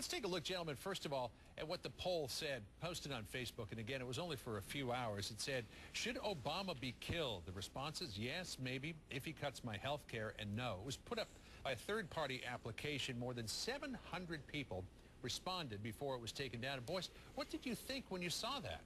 Let's take a look, gentlemen, first of all, at what the poll said, posted on Facebook. And again, it was only for a few hours. It said, should Obama be killed? The responses, yes, maybe, if he cuts my health care, and no. It was put up by a third-party application. More than 700 people responded before it was taken down. And Boyce, what did you think when you saw that?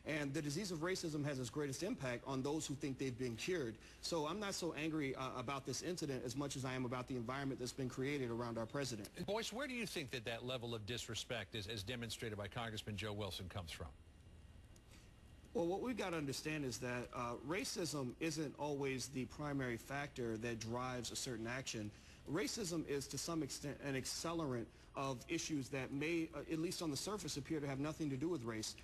And the disease of racism has its greatest impact on those who think they've been cured. So I'm not so angry about this incident as much as I am about the environment that's been created around our president. Boyce, where do you think that level of disrespect, as demonstrated by Congressman Joe Wilson, comes from? Well, what we've got to understand is that racism isn't always the primary factor that drives a certain action. Racism is, to some extent, an accelerant of issues that may, at least on the surface, appear to have nothing to do with race.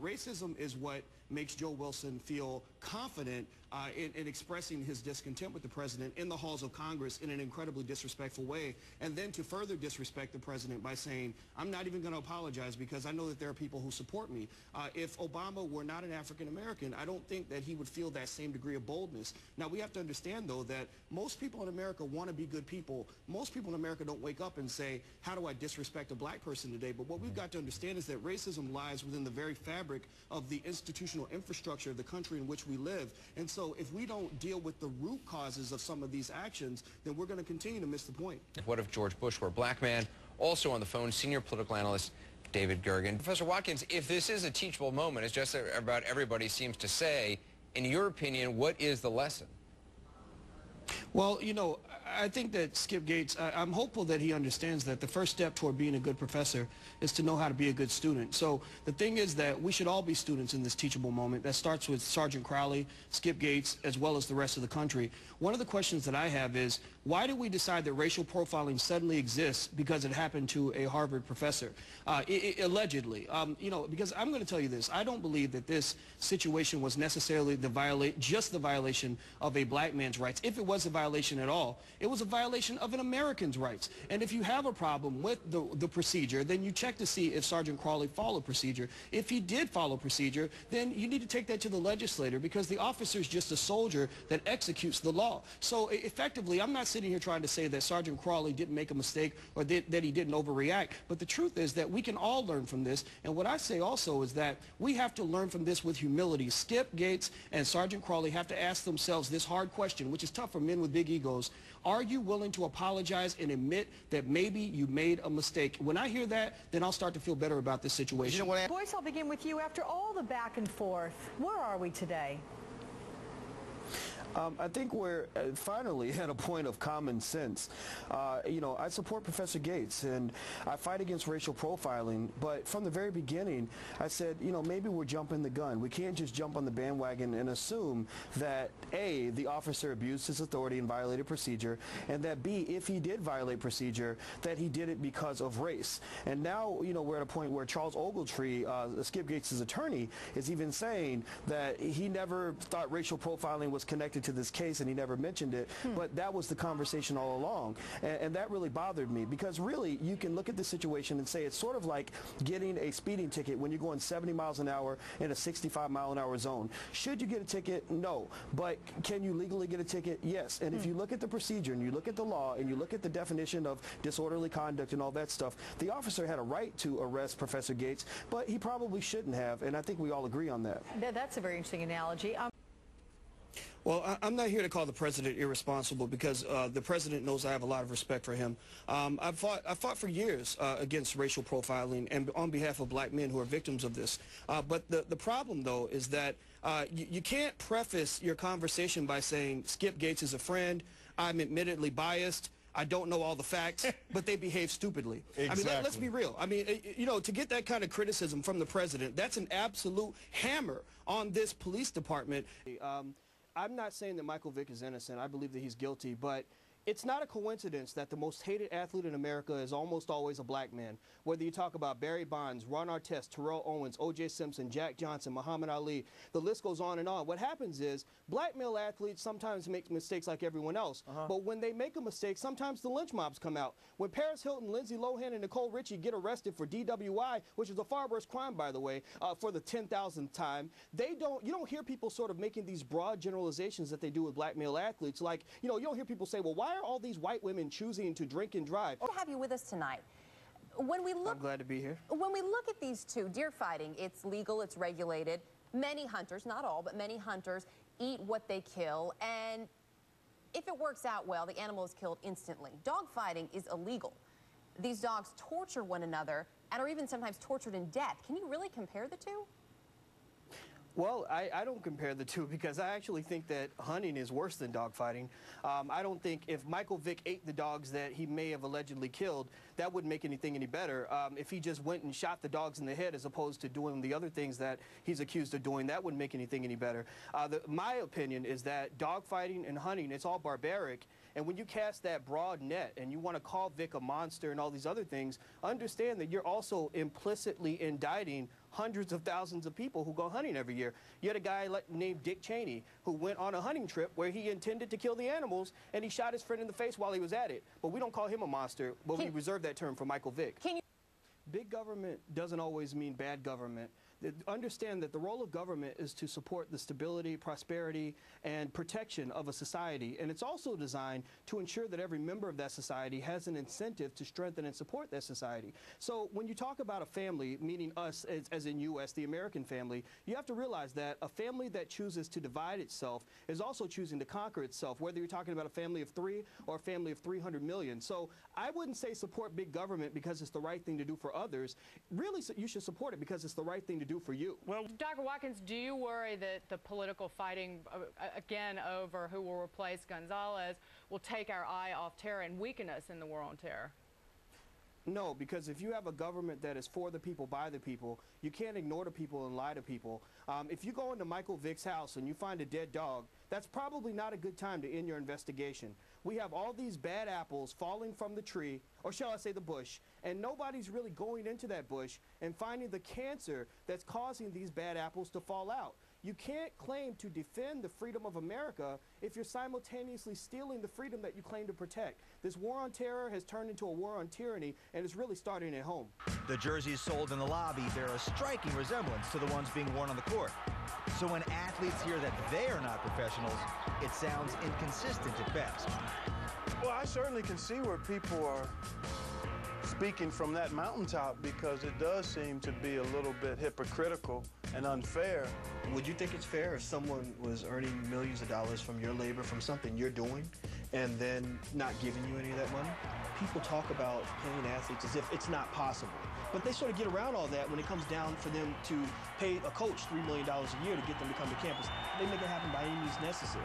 Racism is what makes Joe Wilson feel confident in expressing his discontent with the president in the halls of Congress in an incredibly disrespectful way, and then to further disrespect the president by saying, I'm not even going to apologize because I know that there are people who support me. If Obama were not an African American, I don't think that he would feel that same degree of boldness. Now, we have to understand, though, that most people in America want to be good people. Most people in America don't wake up and say, how do I disrespect a black person today? But what we've got to understand is that racism lies within the very fabric of the institutional infrastructure of the country in which we live. And so if we don't deal with the root causes of some of these actions, then we're going to continue to miss the point. What if George Bush were a black man? Also on the phone, senior political analyst David Gergen. Professor Watkins, if this is a teachable moment, as just about everybody seems to say, in your opinion, what is the lesson? Well, you know, I think that Skip Gates, I'm hopeful that he understands that the first step toward being a good professor is to know how to be a good student. So the thing is that we should all be students in this teachable moment. That starts with Sergeant Crowley, Skip Gates, as well as the rest of the country. One of the questions that I have is, why did we decide that racial profiling suddenly exists because it happened to a Harvard professor? Allegedly. You know, because I'm going to tell you this. I don't believe that this situation was necessarily just the violation of a black man's rights. If it was a violation at all, it was a violation of an American's rights. And if you have a problem with the procedure, then you check to see if Sergeant Crowley followed procedure. If he did follow procedure, then you need to take that to the legislator, because the officer is just a soldier that executes the law. So effectively, I'm not sitting here trying to say that Sergeant Crowley didn't make a mistake or that he didn't overreact, but the truth is that we can all learn from this. And what I say also is that we have to learn from this with humility. Skip Gates and Sergeant Crowley have to ask themselves this hard question, which is tough for men with big egos. Are you willing to apologize and admit that maybe you made a mistake? When I hear that, then I'll start to feel better about this situation. You know, Boyce, I'll begin with you. After all the back and forth, where are we today? I think we're finally at a point of common sense. You know, I support Professor Gates, and I fight against racial profiling, but from the very beginning, I said, you know, maybe we're jumping the gun. We can't just jump on the bandwagon and assume that, A, the officer abused his authority and violated procedure, and that, B, if he did violate procedure, that he did it because of race. And now, you know, we're at a point where Charles Ogletree, Skip Gates' attorney, is even saying that he never thought racial profiling was connected to this case, and he never mentioned it, but that was the conversation all along, and that really bothered me, because really you can look at the situation and say it's sort of like getting a speeding ticket when you're going 70 miles an hour in a 65-mile-an-hour zone. Should you get a ticket? No. But can you legally get a ticket? Yes. And if you look at the procedure and you look at the law and you look at the definition of disorderly conduct and all that stuff, the officer had a right to arrest Professor Gates, but he probably shouldn't have, and I think we all agree on that. That's a very interesting analogy. Well, I'm not here to call the president irresponsible, because the president knows I have a lot of respect for him. I've fought for years against racial profiling and on behalf of black men who are victims of this. But the problem, though, is that you can't preface your conversation by saying Skip Gates is a friend, I'm admittedly biased, I don't know all the facts, but they behave stupidly. Exactly. I mean, let's be real. I mean, you know, to get that kind of criticism from the president, that's an absolute hammer on this police department. I'm not saying that Michael Vick is innocent. I believe that he's guilty, but it's not a coincidence that the most hated athlete in America is almost always a black man. Whether you talk about Barry Bonds, Ron Artest, Terrell Owens, O.J. Simpson, Jack Johnson, Muhammad Ali, the list goes on and on. What happens is black male athletes sometimes make mistakes like everyone else, but when they make a mistake, sometimes the lynch mobs come out. When Paris Hilton, Lindsay Lohan, and Nicole Richie get arrested for DWI, which is a far worse crime, by the way, for the 10,000th time, you don't hear people sort of making these broad generalizations that they do with black male athletes. Like, you know, you don't hear people say, well, why are all these white women choosing to drink and drive? We'll have you with us tonight. I'm glad to be here. When we look at these two, deer fighting, it's legal, it's regulated. Many hunters, not all, but many hunters eat what they kill, and if it works out well, the animal is killed instantly. Dog fighting is illegal. These dogs torture one another and are even sometimes tortured in death. Can you really compare the two? Well, I don't compare the two because I actually think that hunting is worse than dogfighting. I don't think if Michael Vick ate the dogs that he may have allegedly killed, that wouldn't make anything any better. If he just went and shot the dogs in the head as opposed to doing the other things that he's accused of doing, that wouldn't make anything any better. My opinion is that dogfighting and hunting, it's all barbaric. And when you cast that broad net and you want to call Vick a monster and all these other things, understand that you're also implicitly indicting hundreds of thousands of people who go hunting every year. You had a guy named Dick Cheney who went on a hunting trip where he intended to kill the animals and he shot his friend in the face while he was at it. But we don't call him a monster, but we reserve that term for Michael Vick. Big government doesn't always mean bad government. Understand that the role of government is to support the stability, prosperity, and protection of a society. And it's also designed to ensure that every member of that society has an incentive to strengthen and support that society. So when you talk about a family, meaning us as in U.S., the American family, you have to realize that a family that chooses to divide itself is also choosing to conquer itself, whether you're talking about a family of 3 or a family of 300 million. So I wouldn't say support big government because it's the right thing to do for others. Really, you should support it because it's the right thing to do for you. Well, Dr. Watkins, do you worry that the political fighting, again, over who will replace Gonzalez will take our eye off terror and weaken us in the war on terror? No, because if you have a government that is for the people, by the people, you can't ignore the people and lie to people. If you go into Michael Vick's house and you find a dead dog, that's probably not a good time to end your investigation. We have all these bad apples falling from the tree, or shall I say the bush, and nobody's really going into that bush and finding the cancer that's causing these bad apples to fall out. You can't claim to defend the freedom of America if you're simultaneously stealing the freedom that you claim to protect. This war on terror has turned into a war on tyranny, and it's really starting at home. The jerseys sold in the lobby bear a striking resemblance to the ones being worn on the court. So when athletes hear that they are not professionals, it sounds inconsistent at best. Well, I certainly can see where people are speaking from that mountaintop because it does seem to be a little bit hypocritical and unfair. Would you think it's fair if someone was earning millions of dollars from your labor, from something you're doing, and then not giving you any of that money? People talk about paying athletes as if it's not possible. But they sort of get around all that when it comes down for them to pay a coach $3 million a year to get them to come to campus. They make it happen by any means necessary.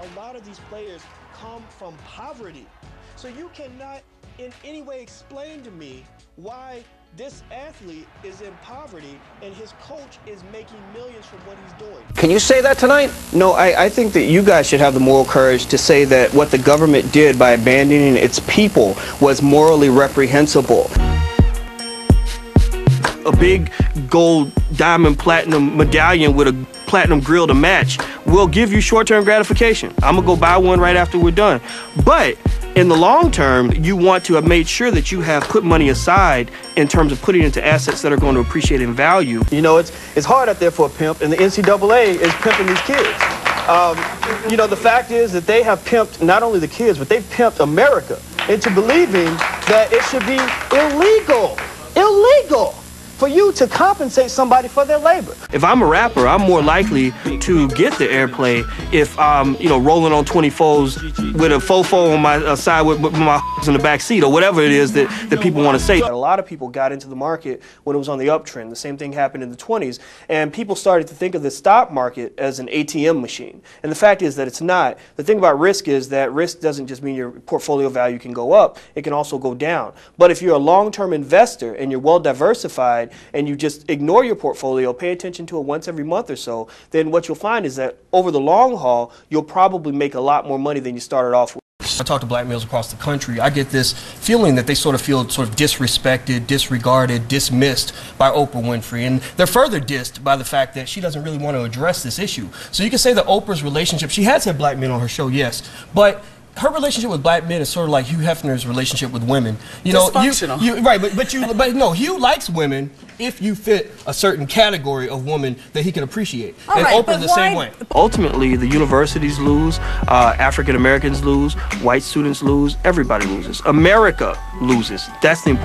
A lot of these players come from poverty. So you cannot in any way explain to me why this athlete is in poverty and his coach is making millions from what he's doing. Can you say that tonight? No, I think that you guys should have the moral courage to say that what the government did by abandoning its people was morally reprehensible. A big gold, diamond, platinum medallion with a platinum grill to match will give you short-term gratification. I'm gonna go buy one right after we're done. But in the long term, you want to have made sure that you have put money aside in terms of putting into assets that are going to appreciate in value. You know, it's hard out there for a pimp, and the NCAA is pimping these kids. You know, the fact is that they have pimped not only the kids, but they've pimped America into believing that it should be illegal for you to compensate somebody for their labor. If I'm a rapper, I'm more likely to get the airplay if I'm, you know, rolling on 24s with a fofo on my side with my in the back seat or whatever it is that people want to say. A lot of people got into the market when it was on the uptrend. The same thing happened in the 20s, and people started to think of the stock market as an ATM machine. And the fact is that it's not. The thing about risk is that risk doesn't just mean your portfolio value can go up, it can also go down. But if you're a long-term investor and you're well diversified, and you just ignore your portfolio, pay attention to it once every month or so, then what you'll find is that over the long haul, you'll probably make a lot more money than you started off with. I talk to black males across the country. I get this feeling that they sort of feel disrespected, disregarded, dismissed by Oprah Winfrey. And they're further dissed by the fact that she doesn't really want to address this issue. So you can say that Oprah's relationship, she has had black men on her show, yes, but her relationship with black men is sort of like Hugh Hefner's relationship with women. You know, right? But no, Hugh likes women if you fit a certain category of woman that he can appreciate. And Oprah the same way. Ultimately, the universities lose, African Americans lose, white students lose, everybody loses. America loses. That's the important.